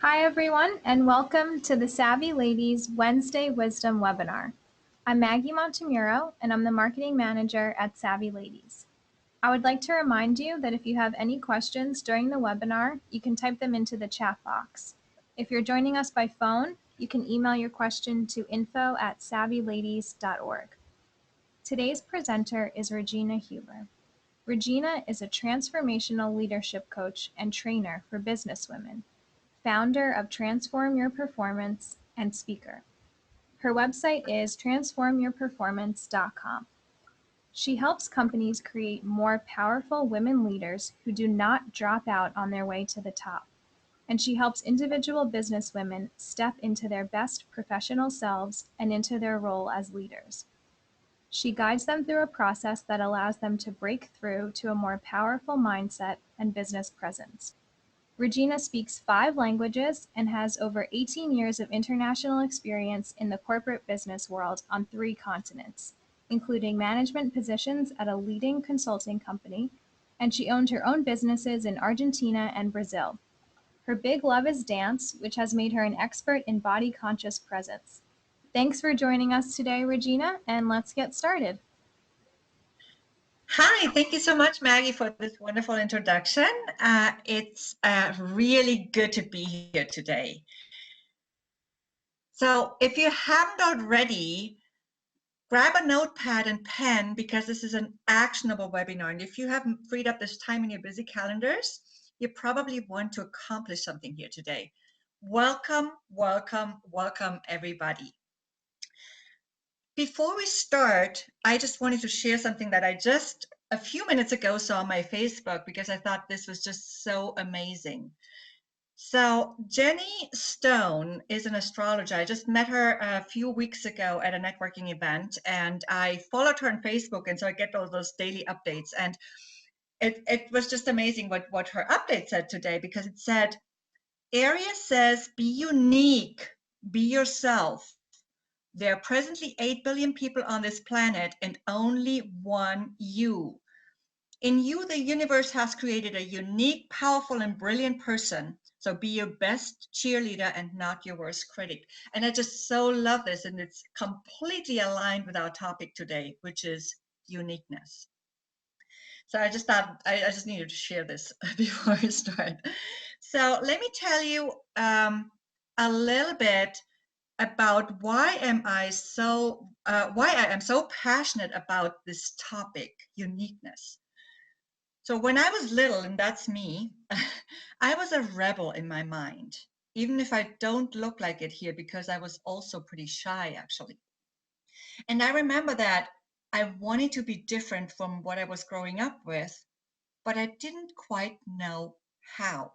Hi, everyone, and welcome to the Savvy Ladies Wednesday Wisdom webinar. I'm Maggie Montemuro, and I'm the Marketing Manager at Savvy Ladies. I would like to remind you that if you have any questions during the webinar, you can type them into the chat box. If you're joining us by phone, you can email your question to info@savvyladies.org. Today's presenter is Regina Huber. Regina is a transformational leadership coach and trainer for businesswomen, founder of Transform Your Performance, and speaker. Her website is transformyourperformance.com. She helps companies create more powerful women leaders who do not drop out on their way to the top. And she helps individual businesswomen step into their best professional selves and into their role as leaders. She guides them through a process that allows them to break through to a more powerful mindset and business presence. Regina speaks 5 languages and has over 18 years of international experience in the corporate business world on 3 continents, including management positions at a leading consulting company, and she owned her own businesses in Argentina and Brazil. Her big love is dance, which has made her an expert in body-conscious presence. Thanks for joining us today, Regina, and let's get started. Hi, thank you so much, Maggie, for this wonderful introduction. It's really good to be here today. So if you haven't already, grab a notepad and pen because this is an actionable webinar. And if you haven't freed up this time in your busy calendars, you probably want to accomplish something here today. Welcome, welcome, welcome, everybody. Before we start, I just wanted to share something that I just a few minutes ago saw on my Facebook because I thought this was just so amazing. So Jenny Stone is an astrologer. I just met her a few weeks ago at a networking event, and I followed her on Facebook, and so I get all those daily updates. And it was just amazing what her update said today, because it said, Aries says, be unique, be yourself. There are presently 8 billion people on this planet and only one you. In you, the universe has created a unique, powerful, and brilliant person. So be your best cheerleader and not your worst critic. And I just so love this. And it's completely aligned with our topic today, which is uniqueness. So I just thought I just needed to share this before we start. So let me tell you a little bit about why I am so passionate about this topic, uniqueness. So when I was little, and that's me, I was a rebel in my mind, even if I don't look like it here, because I was also pretty shy, actually. And I remember that I wanted to be different from what I was growing up with, but I didn't quite know how.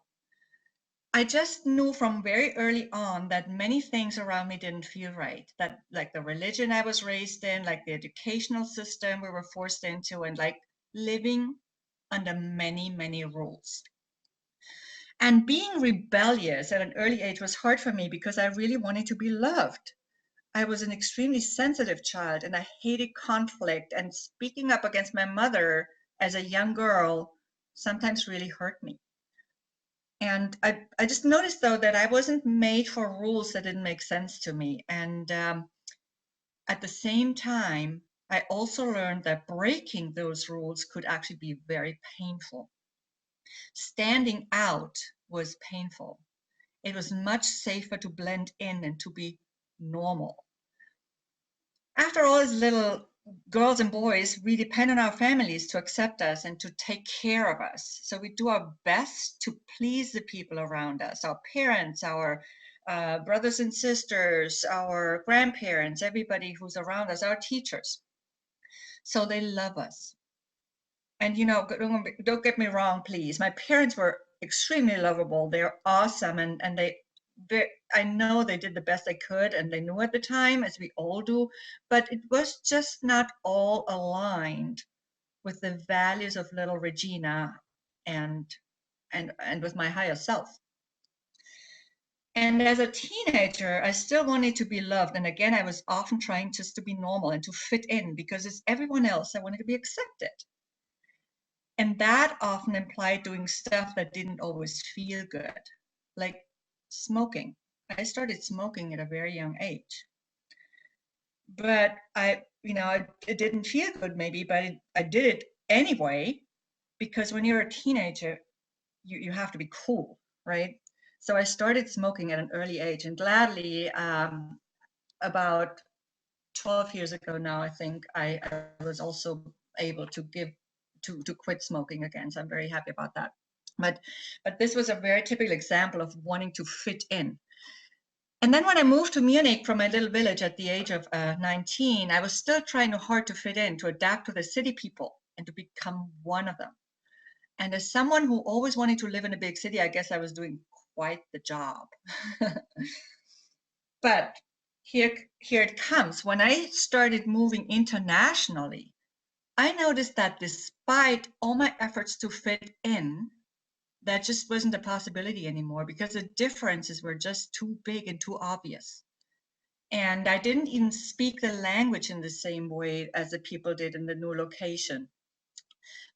I just knew from very early on that many things around me didn't feel right, that like the religion I was raised in, like the educational system we were forced into, and like living under many, many rules. And being rebellious at an early age was hard for me because I really wanted to be loved. I was an extremely sensitive child and I hated conflict, and speaking up against my mother as a young girl sometimes really hurt me. And I just noticed, though, that I wasn't made for rules that didn't make sense to me. And at the same time, I also learned that breaking those rules could actually be very painful. Standing out was painful. It was much safer to blend in and to be normal. After all, as little girls and boys, we depend on our families to accept us and to take care of us. So we do our best to please the people around us, our parents, our brothers and sisters, our grandparents, everybody who's around us, our teachers. So they love us. And, you know, don't get me wrong, please. My parents were extremely lovable. They're awesome. And I know they did the best they could, and they knew at the time, as we all do, but it was just not all aligned with the values of little Regina and with my higher self. And as a teenager, I still wanted to be loved. And again, I was often trying just to be normal and to fit in, because as everyone else, I wanted to be accepted. And that often implied doing stuff that didn't always feel good, like smoking. I started smoking at a very young age. But it didn't feel good maybe, but I did it anyway, because when you're a teenager, you have to be cool, right? So I started smoking at an early age, and gladly, about 12 years ago now, I think I was also able to quit smoking again. So I'm very happy about that. But this was a very typical example of wanting to fit in. And then when I moved to Munich from my little village at the age of 19, I was still trying hard to fit in, to adapt to the city people and to become one of them. And as someone who always wanted to live in a big city, I guess I was doing quite the job. But here it comes. When I started moving internationally, I noticed that despite all my efforts to fit in, that just wasn't a possibility anymore, because the differences were just too big and too obvious. And I didn't even speak the language in the same way as the people did in the new location.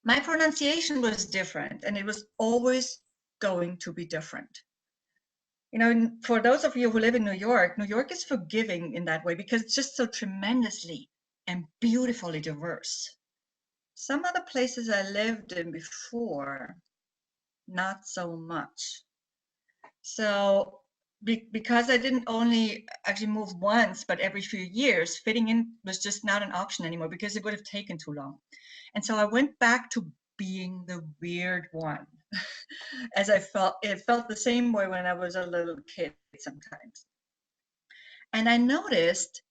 My pronunciation was different, and it was always going to be different. For those of you who live in New York is forgiving in that way, because it's just so tremendously and beautifully diverse. Some other places I lived in before, not so much. So because I didn't only actually move once, but every few years, fitting in was just not an option anymore, because it would have taken too long. And so I went back to being the weird one. As it felt the same way when I was a little kid sometimes. And I noticed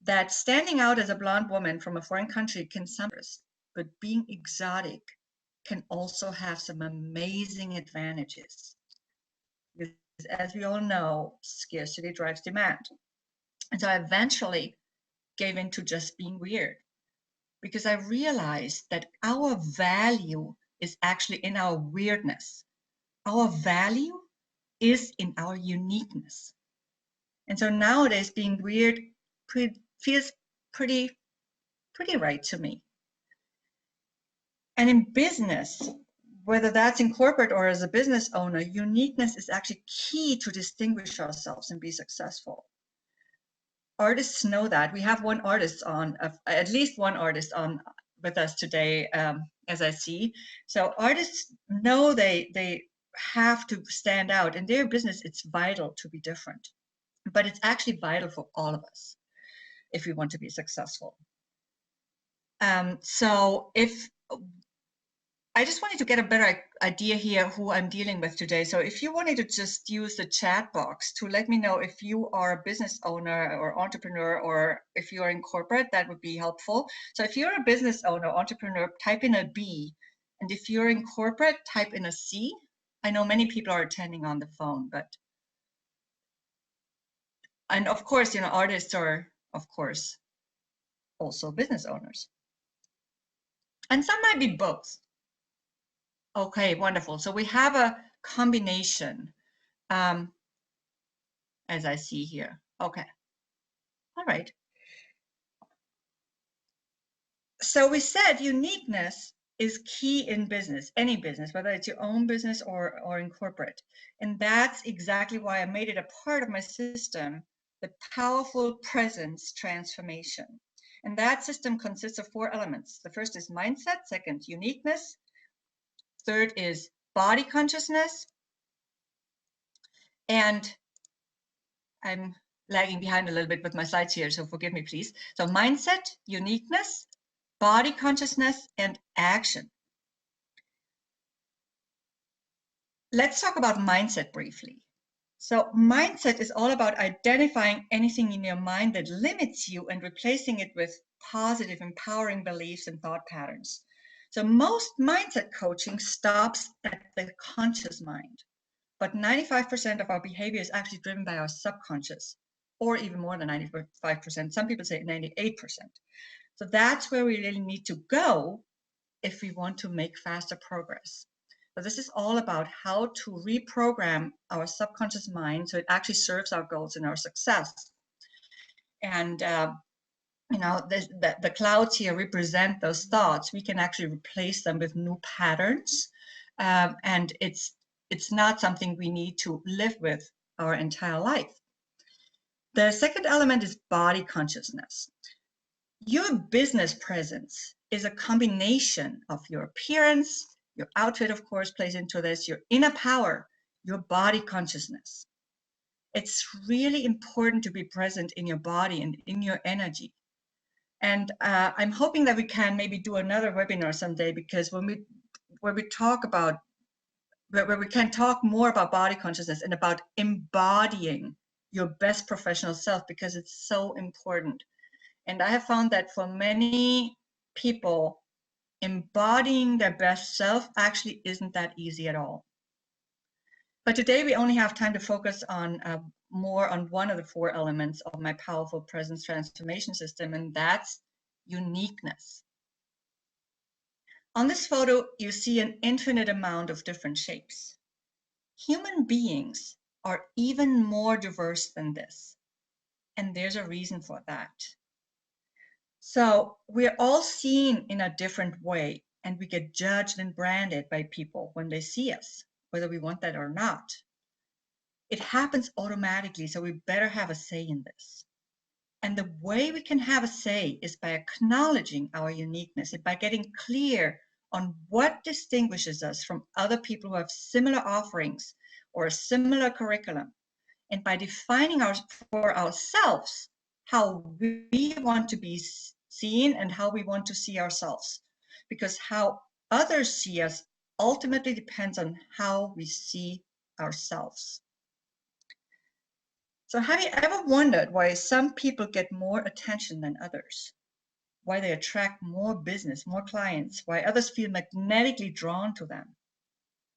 that standing out as a blonde woman from a foreign country can sometimes, but being exotic can also have some amazing advantages. Because as we all know, scarcity drives demand. And so I eventually gave in to just being weird, because I realized that our value is actually in our weirdness. Our value is in our uniqueness. And so nowadays, being weird feels pretty right to me. And in business, whether that's in corporate or as a business owner, uniqueness is actually key to distinguish ourselves and be successful. Artists know that. We have one artist on, at least one artist on with us today, as I see. So artists know they have to stand out. In their business, it's vital to be different. But it's actually vital for all of us if we want to be successful. So I just wanted to get a better idea here who I'm dealing with today. So if you wanted to just use the chat box to let me know if you are a business owner or entrepreneur, or if you're in corporate, that would be helpful. So if you're a business owner, entrepreneur, type in a B. And if you're in corporate, type in a C. I know many people are attending on the phone, and of course, artists are, of course, also business owners. And some might be both. Okay, wonderful. So we have a combination, as I see here. Okay. All right. So we said uniqueness is key in business, any business, whether it's your own business or in corporate. And that's exactly why I made it a part of my system, the powerful presence transformation. And that system consists of 4 elements. The first is mindset, second, uniqueness, third is body consciousness, and I'm lagging behind a little bit with my slides here, so forgive me, please. So mindset, uniqueness, body consciousness, and action. Let's talk about mindset briefly. So mindset is all about identifying anything in your mind that limits you and replacing it with positive, empowering beliefs and thought patterns. So most mindset coaching stops at the conscious mind, but 95% of our behavior is actually driven by our subconscious, or even more than 95%. Some people say 98%. So that's where we really need to go if we want to make faster progress. So this is all about how to reprogram our subconscious mind so it actually serves our goals and our success. And the clouds here represent those thoughts. We can actually replace them with new patterns, and it's not something we need to live with our entire life. The second element is body consciousness. Your business presence is a combination of your appearance, your outfit, of course, plays into this, your inner power, your body consciousness. It's really important to be present in your body and in your energy. And I'm hoping that we can maybe do another webinar someday, because when we talk about, where we can talk more about body consciousness and about embodying your best professional self, because it's so important. And I have found that for many people, embodying their best self actually isn't that easy at all. But today we only have time to focus on more on one of the 4 elements of my powerful presence transformation system, and that's uniqueness. On this photo, you see an infinite amount of different shapes. Human beings are even more diverse than this, and there's a reason for that. So we're all seen in a different way, and we get judged and branded by people when they see us, whether we want that or not. It happens automatically, so we better have a say in this. And the way we can have a say is by acknowledging our uniqueness and by getting clear on what distinguishes us from other people who have similar offerings or a similar curriculum, and by defining for ourselves how we want to be seen and how we want to see ourselves. Because how others see us ultimately depends on how we see ourselves. So have you ever wondered why some people get more attention than others? Why they attract more business, more clients, why others feel magnetically drawn to them?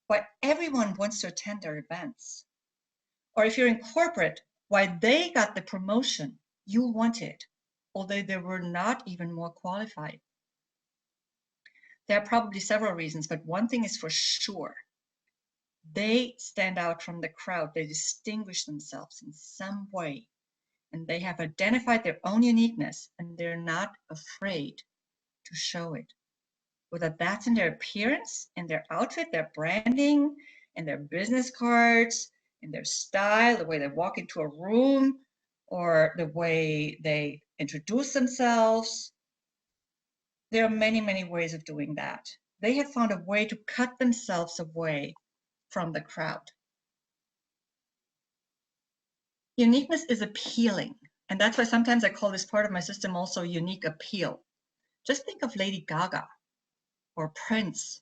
Why everyone wants to attend their events? Or if you're in corporate, why they got the promotion you wanted, although they were not even more qualified? There are probably several reasons, but one thing is for sure. They stand out from the crowd. They distinguish themselves in some way, and they have identified their own uniqueness, and they're not afraid to show it. Whether that's in their appearance, in their outfit, their branding, in their business cards, in their style, the way they walk into a room, or the way they introduce themselves. There are many, many ways of doing that. They have found a way to cut themselves away from the crowd. Uniqueness is appealing, and that's why sometimes I call this part of my system also unique appeal. Just think of Lady Gaga or Prince.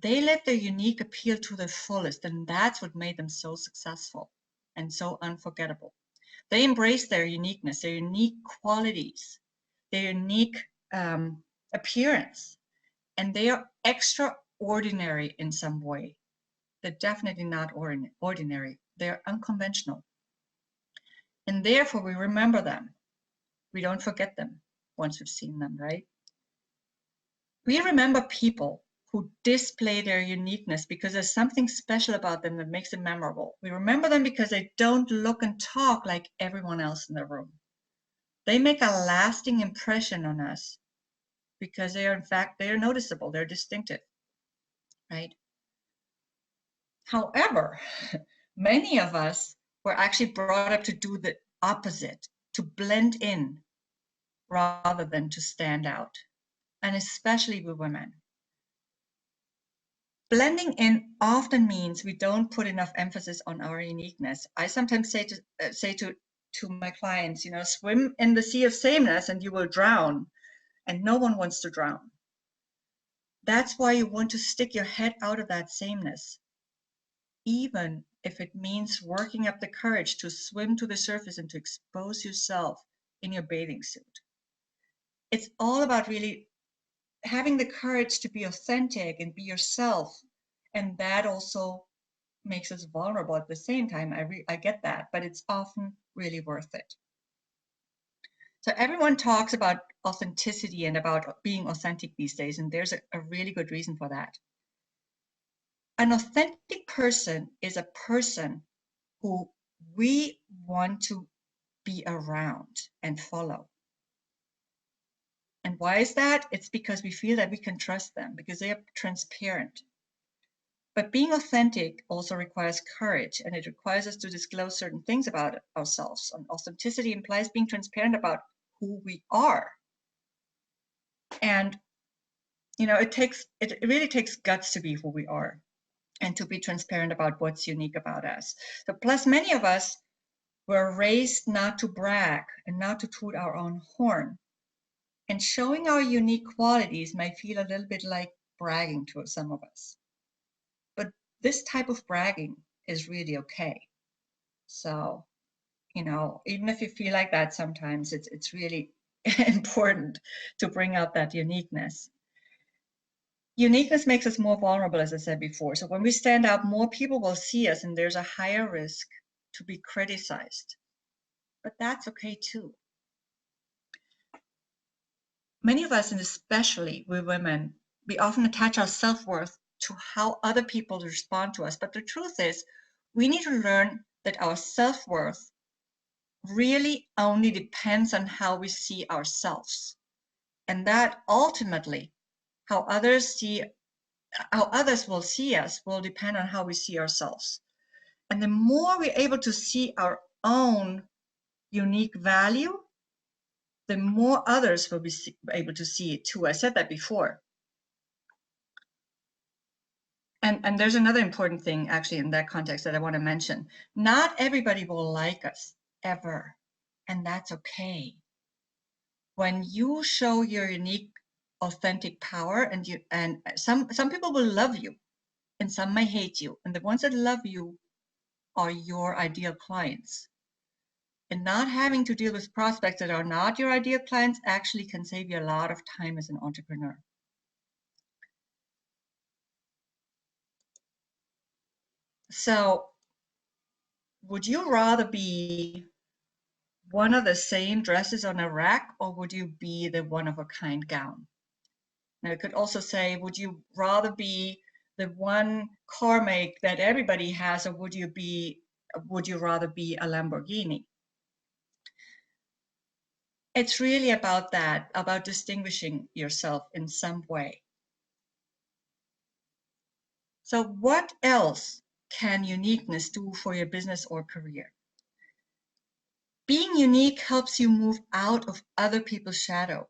They lived their unique appeal to the fullest, and that's what made them so successful and so unforgettable. They embraced their uniqueness, their unique qualities, their unique appearance, and they are extraordinary in some way. They're definitely not ordinary. They're unconventional. And therefore, we remember them. We don't forget them once we've seen them, right? We remember people who display their uniqueness because there's something special about them that makes them memorable. We remember them because they don't look and talk like everyone else in the room. They make a lasting impression on us because they are, in fact, they are noticeable, they're distinctive, right? However, many of us were actually brought up to do the opposite, to blend in rather than to stand out, and especially with women. Blending in often means we don't put enough emphasis on our uniqueness. I sometimes say to my clients, swim in the sea of sameness and you will drown, and no one wants to drown. That's why you want to stick your head out of that sameness, even if it means working up the courage to swim to the surface and to expose yourself in your bathing suit. It's all about really having the courage to be authentic and be yourself, and that also makes us vulnerable at the same time. I get that, but it's often really worth it. So everyone talks about authenticity and about being authentic these days, and there's a really good reason for that. An authentic person is a person who we want to be around and follow. And why is that? It's because we feel that we can trust them, because they are transparent. But being authentic also requires courage, and it requires us to disclose certain things about ourselves. And authenticity implies being transparent about who we are. And it really takes guts to be who we are and to be transparent about what's unique about us. So plus many of us were raised not to brag and not to toot our own horn. And showing our unique qualities might feel a little bit like bragging to some of us. But this type of bragging is really okay. So, even if you feel like that sometimes, it's really important to bring out that uniqueness. Uniqueness makes us more vulnerable, as I said before. So when we stand out, more people will see us, and there's a higher risk to be criticized. But that's okay too. Many of us, and especially we women, we often attach our self-worth to how other people respond to us. But the truth is, we need to learn that our self-worth really only depends on how we see ourselves. And that ultimately, how others will see us will depend on how we see ourselves. And the more we're able to see our own unique value, the more others will be able to see it too. I said that before. And there's another important thing actually in that context that I want to mention. Not everybody will like us ever, and that's okay. When you show your unique, authentic power, and some people will love you, and some may hate you, and the ones that love you are your ideal clients. And not having to deal with prospects that are not your ideal clients actually can save you a lot of time as an entrepreneur. So, would you rather be one of the same dresses on a rack, or would you be the one-of-a-kind gown? Now, I could also say, would you rather be the one car make that everybody has, or would you rather be a Lamborghini? It's really about that, about distinguishing yourself in some way. So what else can uniqueness do for your business or career? Being unique helps you move out of other people's shadow.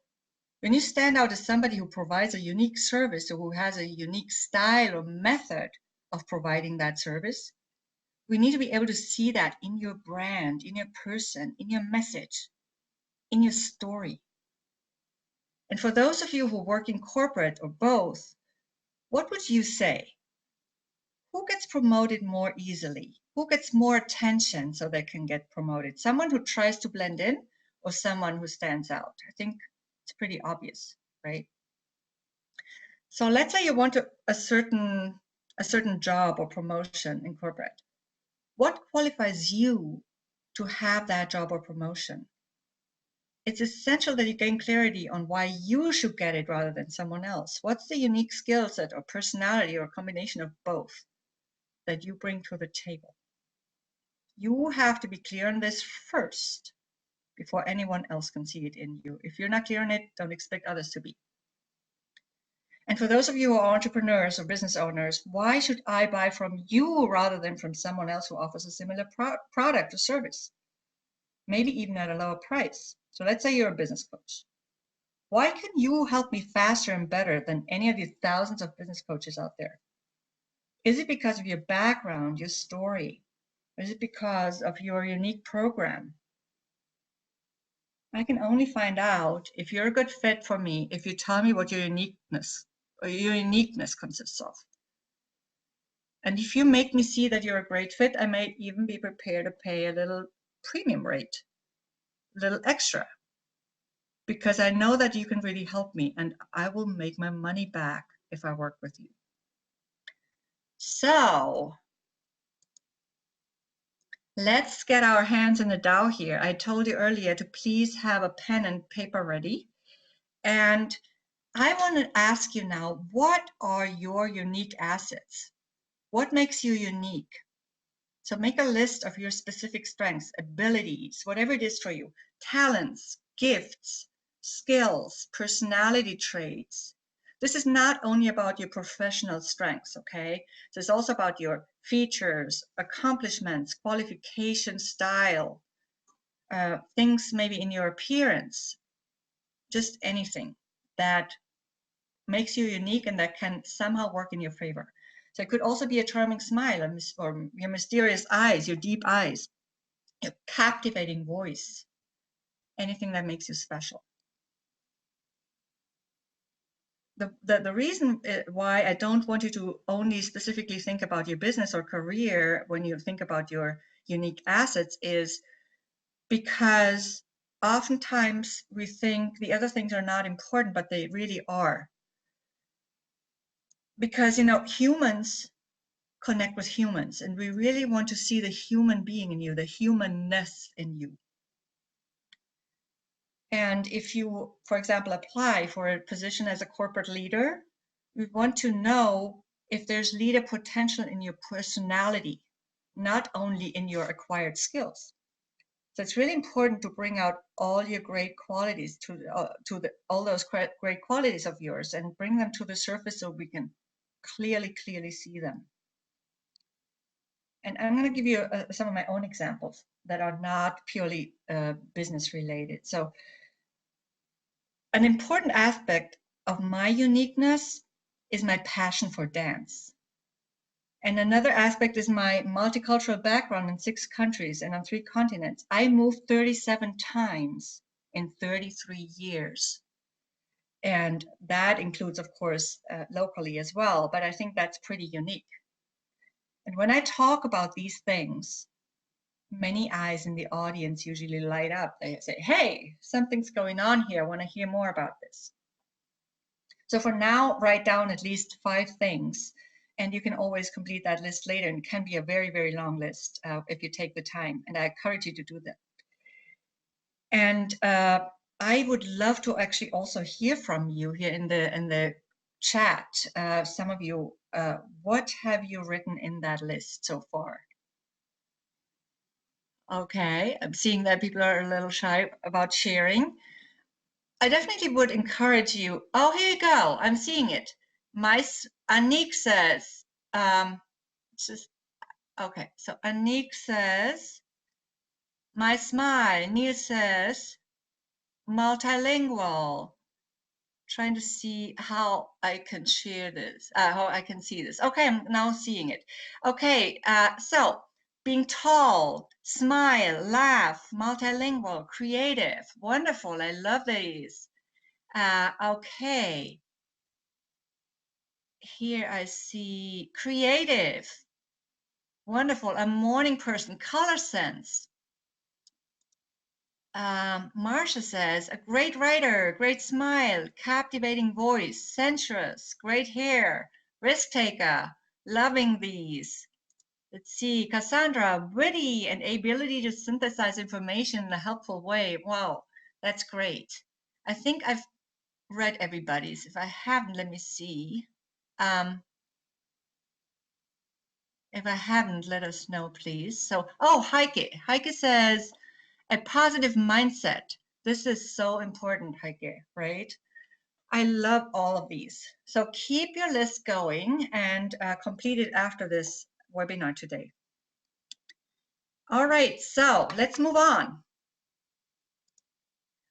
When you stand out as somebody who provides a unique service or who has a unique style or method of providing that service, we need to be able to see that in your brand, in your person, in your message, in your story. And for those of you who work in corporate or both, what would you say? Who gets promoted more easily? Who gets more attention so they can get promoted? Someone who tries to blend in or someone who stands out? I think it's pretty obvious, right? So let's say you want a certain job or promotion in corporate. What qualifies you to have that job or promotion? It's essential that you gain clarity on why you should get it rather than someone else. What's the unique skill set or personality or combination of both that you bring to the table? You have to be clear on this first before anyone else can see it in you. If you're not clear on it, don't expect others to be. And for those of you who are entrepreneurs or business owners, why should I buy from you rather than from someone else who offers a similar product or service? Maybe even at a lower price. So let's say you're a business coach. Why can you help me faster and better than any of the thousands of business coaches out there? Is it because of your background, your story? Or is it because of your unique program? I can only find out if you're a good fit for me if you tell me what your uniqueness consists of. And if you make me see that you're a great fit, I may even be prepared to pay a little premium rate, a little extra, because I know that you can really help me and I will make my money back if I work with you. So let's get our hands in the dough here. I told you earlier to please have a pen and paper ready. And I want to ask you now, what are your unique assets? What makes you unique? So make a list of your specific strengths, abilities, whatever it is for you, talents, gifts, skills, personality traits, This is not only about your professional strengths, okay? So it's also about your features, accomplishments, qualification, style, things maybe in your appearance, just anything that makes you unique and that can somehow work in your favor. So it could also be a charming smile or your mysterious eyes, your deep eyes, your captivating voice, anything that makes you special. The reason why I don't want you to only specifically think about your business or career when you think about your unique assets is because oftentimes we think the other things are not important, but they really are. Because, humans connect with humans, and we really want to see the human being in you, the humanness in you. And if you, for example, apply for a position as a corporate leader, we want to know if there's leader potential in your personality, not only in your acquired skills. So it's really important to bring out all your great qualities all those great qualities of yours and bring them to the surface so we can clearly see them. And I'm going to give you some of my own examples that are not purely business related. So an important aspect of my uniqueness is my passion for dance. And another aspect is my multicultural background in 6 countries and on 3 continents. I moved 37 times in 33 years. And that includes, of course, locally as well, but I think that's pretty unique. And when I talk about these things, many eyes in the audience usually light up. They say, hey, something's going on here. I want to hear more about this. So for now, write down at least 5 things, and you can always complete that list later. And it can be a very, very long list if you take the time. And I encourage you to do that. And I would love to actually also hear from you here in the chat. Some of you, what have you written in that list so far? Okay, I'm seeing that people are a little shy about sharing. I definitely would encourage you. Oh, here you go. I'm seeing it. Anik says, okay, so Anik says, my smile. Neil says, multilingual. Trying to see how I can share this, how I can see this. Okay, I'm now seeing it. Okay, so being tall, smile, laugh, multilingual, creative, wonderful. I love these. Okay. Here I see creative, wonderful, a morning person, color sense. Marsha says, a great writer, great smile, captivating voice, sensuous, great hair, risk taker, loving these. Let's see, Cassandra, witty and ability to synthesize information in a helpful way. Wow, that's great. I think I've read everybody's. If I haven't, let me see. If I haven't, let us know, please. So, oh, Heike says, a positive mindset. This is so important, Heike, right? I love all of these. So keep your list going and complete it after this webinar today. All right, so let's move on.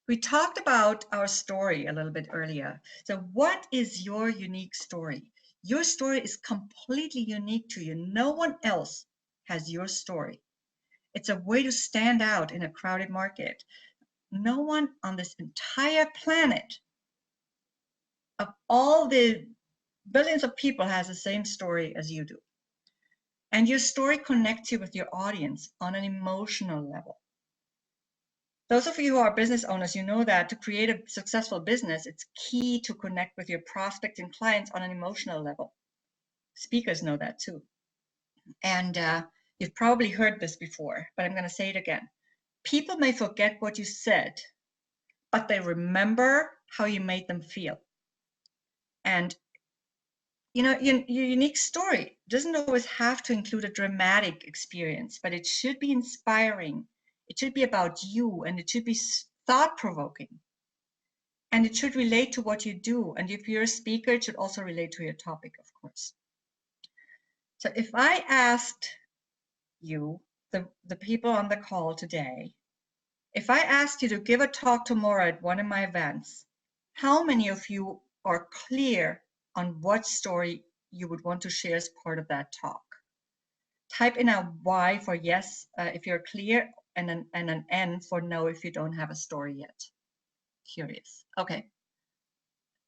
We talked about our story a little bit earlier. So what is your unique story? Your story is completely unique to you. No one else has your story. It's a way to stand out in a crowded market. No one on this entire planet of all the billions of people has the same story as you do. And your story connects you with your audience on an emotional level. Those of you who are business owners, you know that to create a successful business, it's key to connect with your prospects and clients on an emotional level. Speakers know that too. And you've probably heard this before, but I'm going to say it again. People may forget what you said, but they remember how you made them feel. And your unique story doesn't always have to include a dramatic experience, but it should be inspiring. It should be about you, and it should be thought-provoking. And it should relate to what you do. And if you're a speaker, it should also relate to your topic, of course. So if I asked you, the people on the call today, if I asked you to give a talk tomorrow at one of my events, how many of you are clear on what story you would want to share as part of that talk? Type in a Y for yes if you're clear, and an N for no if you don't have a story yet. Curious. Okay.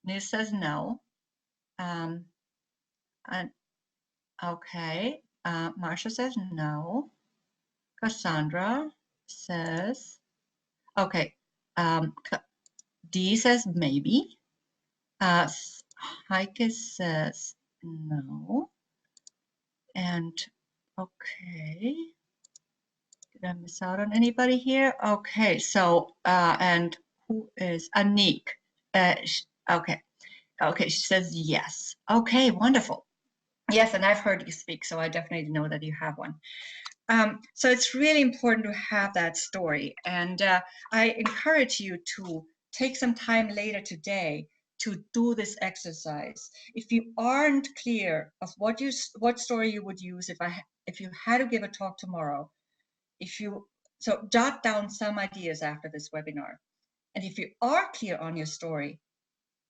Nils says no. And okay. Marsha says no. Cassandra says okay. D says maybe. Heike says no. And okay. Did I miss out on anybody here? Okay, so and who is Anik? Okay, okay, she says yes. Okay, wonderful. Yes, and I've heard you speak, so I definitely know that you have one. So it's really important to have that story, and I encourage you to take some time later today to do this exercise. If you aren't clear of what story you would use if you had to give a talk tomorrow, so jot down some ideas after this webinar. And if you are clear on your story,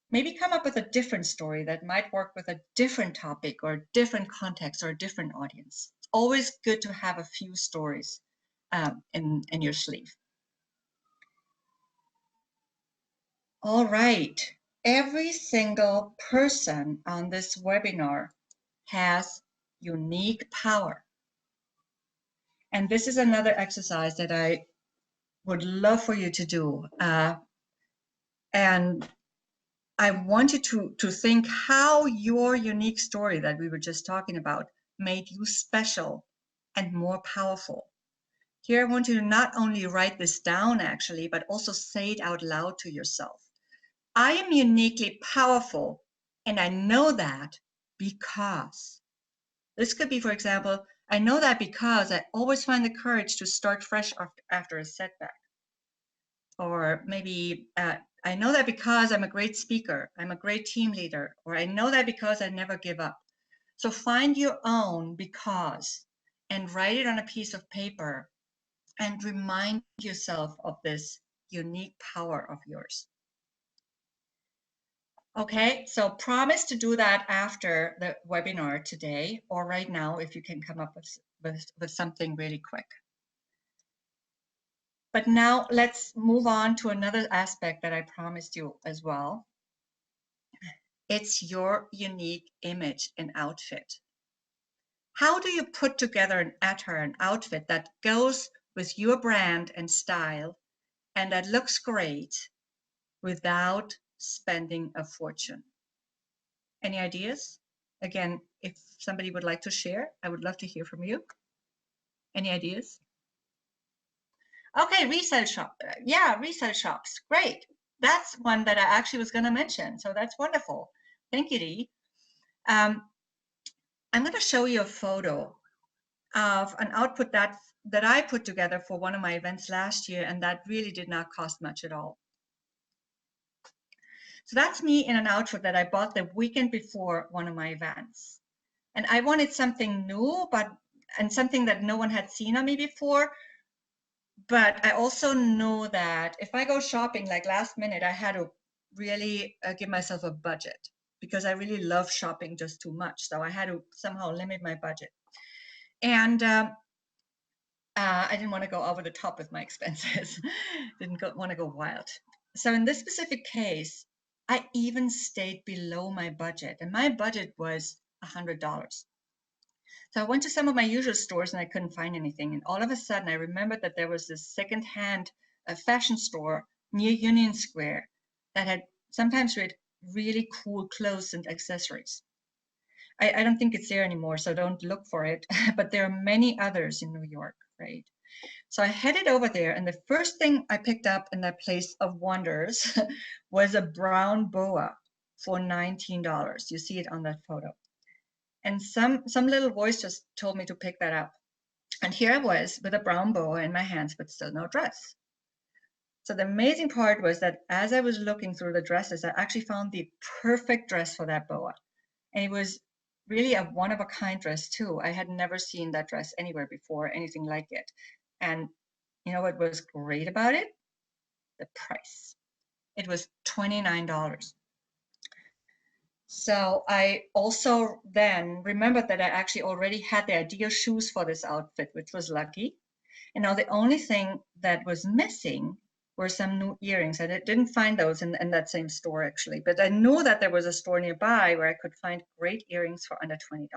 maybe come up with a different story that might work with a different topic or a different context or a different audience. It's always good to have a few stories in your sleeve. All right. Every single person on this webinar has unique power. And this is another exercise that I would love for you to do. And I want you to think how your unique story that we were just talking about made you special and more powerful. Here, I want you to not only write this down, actually, but also say it out loud to yourself. I am uniquely powerful, and I know that because. This could be, for example, I know that because I always find the courage to start fresh after a setback. Or maybe I know that because I'm a great speaker, I'm a great team leader, or I know that because I never give up. So find your own because and write it on a piece of paper and remind yourself of this unique power of yours. Okay, so promise to do that after the webinar today or right now if you can come up with something really quick. But now let's move on to another aspect that I promised you as well. It's your unique image and outfit. How do you put together an attire, an outfit that goes with your brand and style and that looks great without spending a fortune? Any ideas? Again, if somebody would like to share, I would love to hear from you. Any ideas? Okay, resale shop. Yeah, resale shops. Great. That's one that I actually was going to mention. So that's wonderful. Thank you, Dee. I'm going to show you a photo of an output that I put together for one of my events last year, and that really did not cost much at all. So that's me in an outfit that I bought the weekend before one of my events. And I wanted something new, and something that no one had seen on me before. But I also know that if I go shopping like last minute, I had to really give myself a budget because I really love shopping just too much. So I had to somehow limit my budget. And I didn't want to go over the top with my expenses. Didn't want to go wild. So in this specific case, I even stayed below my budget, and my budget was $100. So I went to some of my usual stores and I couldn't find anything. And all of a sudden, I remembered that there was this secondhand fashion store near Union Square that had sometimes really cool clothes and accessories. I don't think it's there anymore, so don't look for it. But there are many others in New York, right? So I headed over there, and the first thing I picked up in that place of wonders was a brown boa for $19. You see it on that photo. And some little voice just told me to pick that up. And here I was with a brown boa in my hands, but still no dress. So the amazing part was that as I was looking through the dresses, I actually found the perfect dress for that boa. And it was really a one-of-a-kind dress too. I had never seen that dress anywhere before, anything like it. And you know what was great about it? The price. It was $29. So I also then remembered that I actually already had the ideal shoes for this outfit, which was lucky. And now the only thing that was missing were some new earrings. I didn't find those in that same store actually, but I knew that there was a store nearby where I could find great earrings for under $20.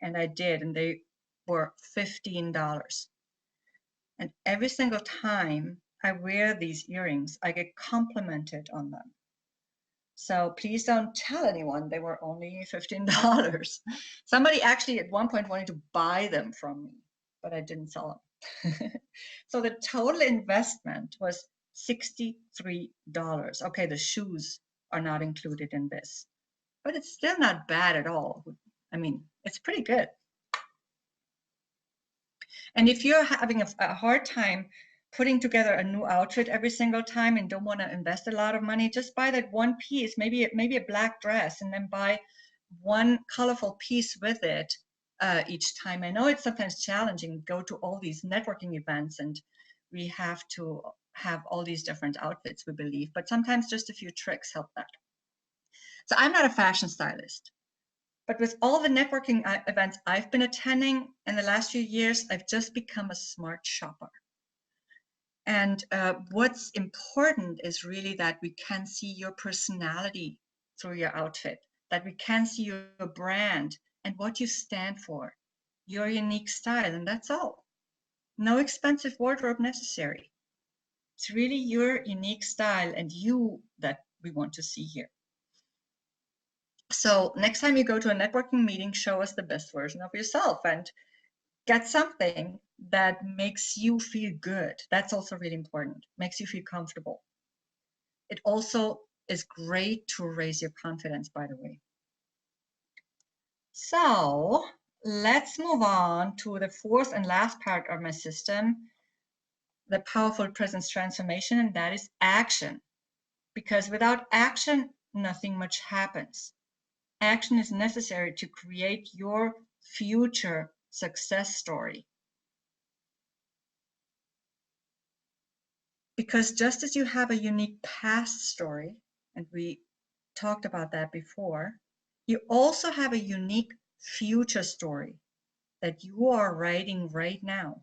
And I did, and they were $15. And every single time I wear these earrings, I get complimented on them. So please don't tell anyone they were only $15. Somebody actually at one point wanted to buy them from me, but I didn't sell them. So the total investment was $63. Okay, the shoes are not included in this, but it's still not bad at all. I mean, it's pretty good. And if you're having a hard time putting together a new outfit every single time and don't want to invest a lot of money, just buy that one piece, maybe a black dress, and then buy one colorful piece with it each time. I know it's sometimes challenging, go to all these networking events and we have to have all these different outfits, we believe, but sometimes just a few tricks help that. So I'm not a fashion stylist. But with all the networking events I've been attending in the last few years, I've just become a smart shopper. And what's important is really that we can see your personality through your outfit, that we can see your brand and what you stand for, your unique style, and that's all. No expensive wardrobe necessary. It's really your unique style and you that we want to see here. So next time you go to a networking meeting, show us the best version of yourself and get something that makes you feel good. That's also really important, makes you feel comfortable. It also is great to raise your confidence, by the way. So let's move on to the fourth and last part of my system, the powerful presence transformation, and that is action. Because without action, nothing much happens. Action is necessary to create your future success story. Because just as you have a unique past story, and we talked about that before, you also have a unique future story that you are writing right now.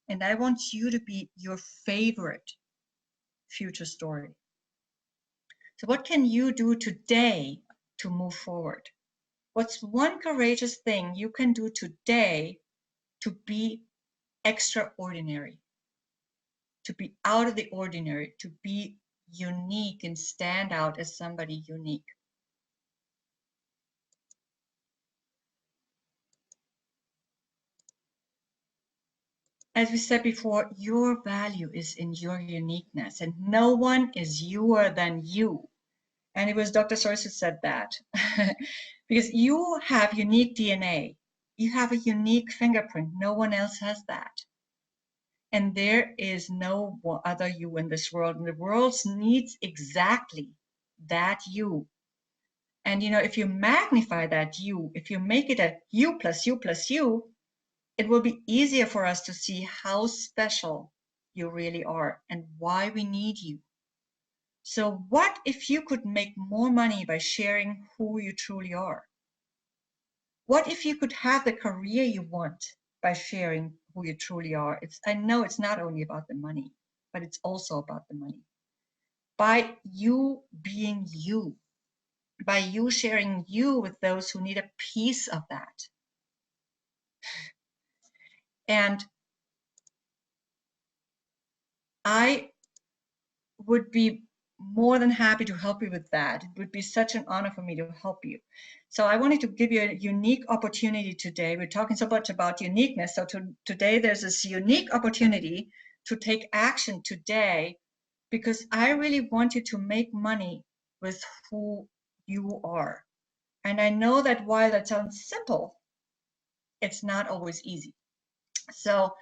And I want you to be your favorite future story. So what can you do today to move forward? What's one courageous thing you can do today to be extraordinary, to be out of the ordinary, to be unique and stand out as somebody unique? As we said before, your value is in your uniqueness, and no one is youer than you. And it was Dr. Seuss who said that. Because you have unique DNA. You have a unique fingerprint. No one else has that. And there is no other you in this world. And the world needs exactly that you. And you know, if you magnify that you, if you make it a you plus you plus you, it will be easier for us to see how special you really are and why we need you. So what if you could make more money by sharing who you truly are? What if you could have the career you want by sharing who you truly are? I know it's not only about the money, but it's also about the money. By you being you, by you sharing you with those who need a piece of that. And I would be more than happy to help you with that. It would be such an honor for me to help you. So I wanted to give you a unique opportunity today. We're talking so much about uniqueness. So today there's this unique opportunity to take action today, because I really want you to make money with who you are. And I know that while that sounds simple, it's not always easy. So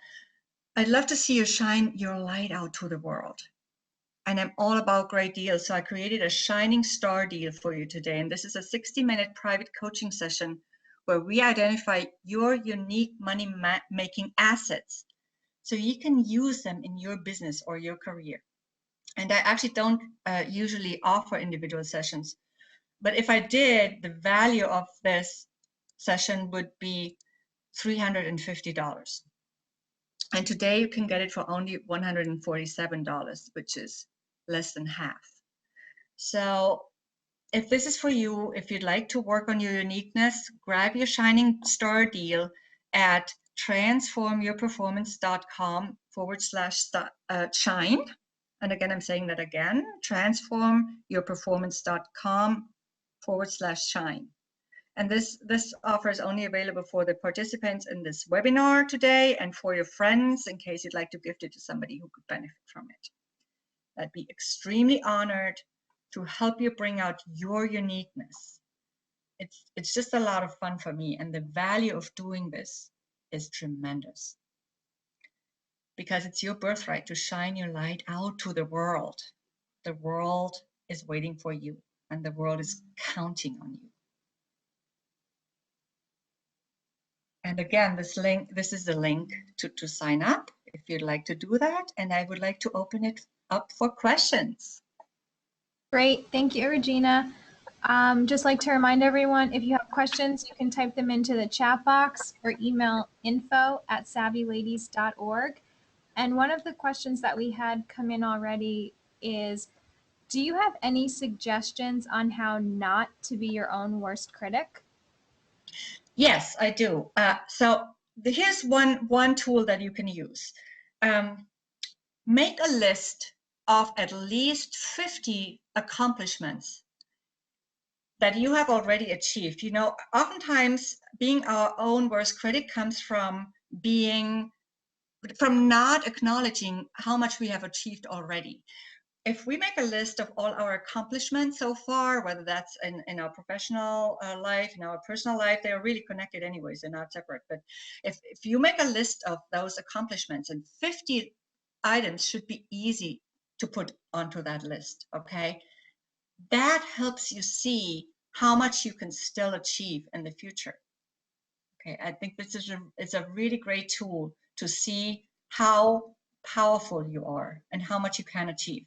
I'd love to see you shine your light out to the world. And I'm all about great deals. So I created a shining star deal for you today. And this is a 60-minute private coaching session where we identify your unique money-making assets so you can use them in your business or your career. And I actually don't usually offer individual sessions. But if I did, the value of this session would be $350. And today you can get it for only $147, which is less than half. So if this is for you, if you'd like to work on your uniqueness, grab your shining star deal at transformyourperformance.com/shine. And again, I'm saying that again, transformyourperformance.com/shine. And this offer is only available for the participants in this webinar today and for your friends in case you'd like to gift it to somebody who could benefit from it. I'd be extremely honored to help you bring out your uniqueness. It's just a lot of fun for me, and the value of doing this is tremendous because it's your birthright to shine your light out to the world. The world is waiting for you, and the world is counting on you. And again, this is the link to sign up if you'd like to do that. And I would like to open it up for questions. Great. Thank you, Regina. Just like to remind everyone, if you have questions, you can type them into the chat box or email info@savvyladies.org. And one of the questions that we had come in already is, do you have any suggestions on how not to be your own worst critic? Yes, I do. So here's one tool that you can use. Make a list of at least 50 accomplishments that you have already achieved. You know, oftentimes being our own worst critic comes from not acknowledging how much we have achieved already. If we make a list of all our accomplishments so far, whether that's in our professional life, in our personal life, they are really connected anyways, they're not separate. But if you make a list of those accomplishments, and 50 items should be easy to put onto that list, okay? That helps you see how much you can still achieve in the future. Okay, I think this is a really great tool to see how powerful you are and how much you can achieve.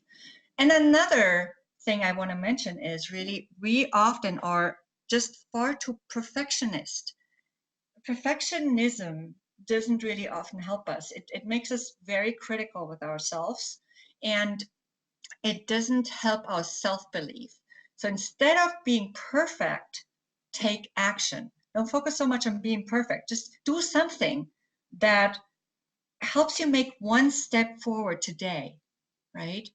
And another thing I want to mention is really, we often are just far too perfectionist. Perfectionism doesn't really often help us. It makes us very critical with ourselves, and it doesn't help our self-belief. So instead of being perfect, take action. Don't focus so much on being perfect. Just do something that helps you make one step forward today, right?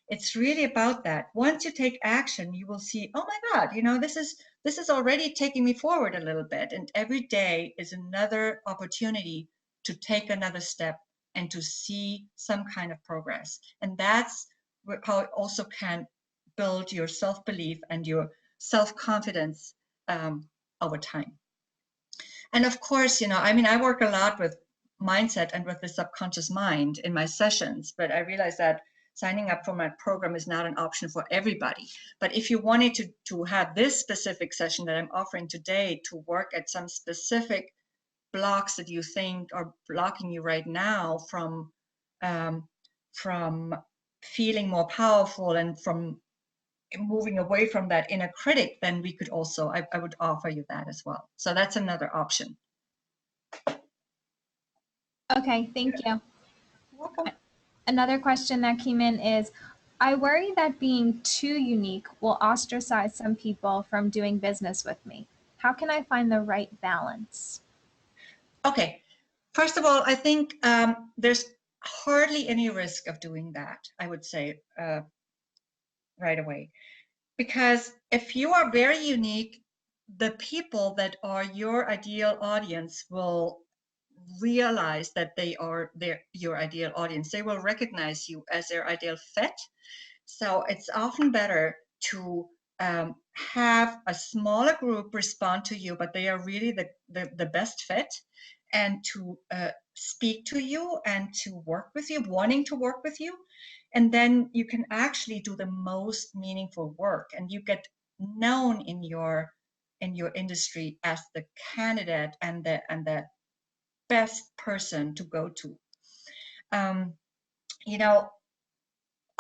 It's really about that. Once you take action, you will see, oh my God, you know, this is already taking me forward a little bit. And every day is another opportunity to take another step and to see some kind of progress. And that's how it also can build your self-belief and your self-confidence over time. And of course, you know, I mean, I work a lot with mindset and with the subconscious mind in my sessions, but I realize that signing up for my program is not an option for everybody. But if you wanted to have this specific session that I'm offering today to work at some specific blocks that you think are blocking you right now from feeling more powerful and from moving away from that inner critic, then we could also, I would offer you that as well. So that's another option. Okay, thank you. Welcome. Another question that came in is, I worry that being too unique will ostracize some people from doing business with me. How can I find the right balance? Okay, first of all, I think there's hardly any risk of doing that, I would say right away. Because if you are very unique, the people that are your ideal audience will realize that they are your ideal audience. They will recognize you as their ideal fit. So it's often better to have a smaller group respond to you, but they are really the best fit, and to speak to you and to work with you, wanting to work with you. And then you can actually do the most meaningful work, and you get known in your industry as the candidate and the best person to go to. You know,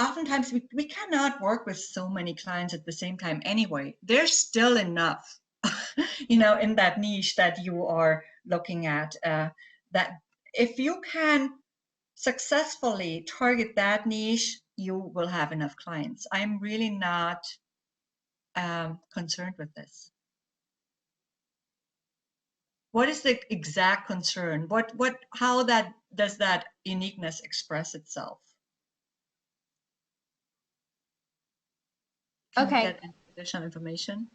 oftentimes we cannot work with so many clients at the same time anyway. There's still enough, you know, in that niche that you are looking at, that if you can successfully target that niche, you will have enough clients. I'm really not concerned with this. What is the exact concern? How does that uniqueness express itself? Can we Okay. get any additional information?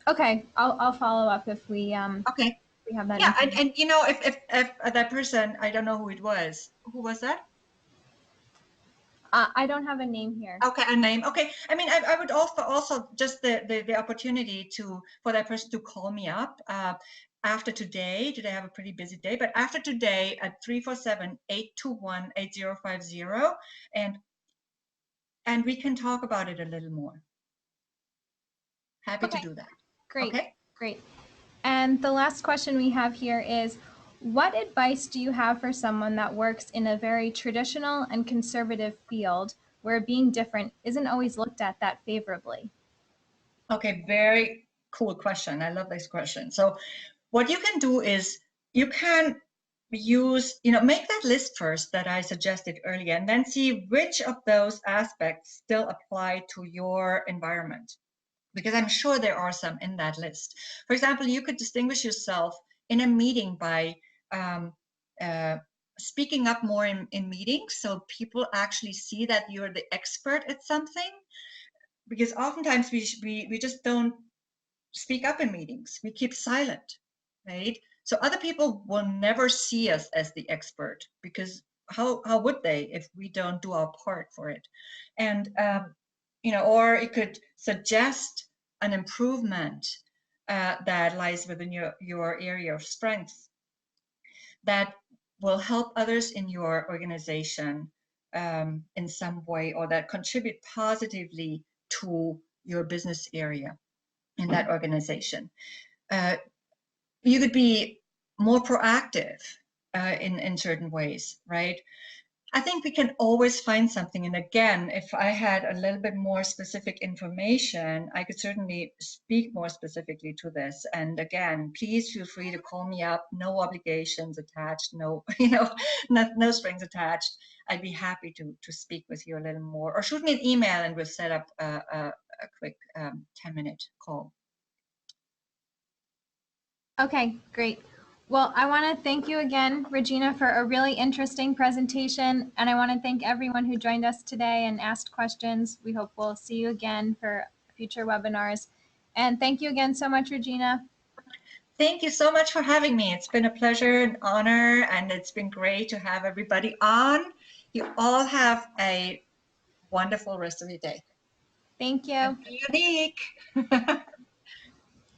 Okay. I'll follow up if we Okay. we have that Yeah, information. and you know, if that person, I don't know who it was. Who was that? I don't have a name here. Okay, a name. Okay. I mean, I would also just the opportunity for that person to call me up after today. Today I have a pretty busy day, but after today at 347-821-8050, and we can talk about it a little more. Happy to Okay. do that. Great. Okay. Great. And the last question we have here is, what advice do you have for someone that works in a very traditional and conservative field where being different isn't always looked at that favorably? Okay, very cool question. I love this question. So what you can do is you can use, you know, make that list first that I suggested earlier, and then see which of those aspects still apply to your environment, because I'm sure there are some in that list. For example, you could distinguish yourself in a meeting by uh, speaking up more in meetings, so people actually see that you're the expert at something, because oftentimes we just don't speak up in meetings. We keep silent, right? So other people will never see us as the expert, because how would they if we don't do our part for it? And you know, or it could suggest an improvement that lies within your area of strength that will help others in your organization in some way, or that contribute positively to your business area in that organization. You could be more proactive in certain ways, right? I think we can always find something. And again, if I had a little bit more specific information, I could certainly speak more specifically to this. And again, please feel free to call me up. No obligations attached. No, you know, no strings attached. I'd be happy to speak with you a little more, or shoot me an email and we'll set up a quick 10-minute call. Okay, great. Well, I want to thank you again, Regina, for a really interesting presentation. And I want to thank everyone who joined us today and asked questions. We hope we'll see you again for future webinars. And thank you again so much, Regina. Thank you so much for having me. It's been a pleasure and honor, and it's been great to have everybody on. You all have a wonderful rest of your day. Thank you. And be unique.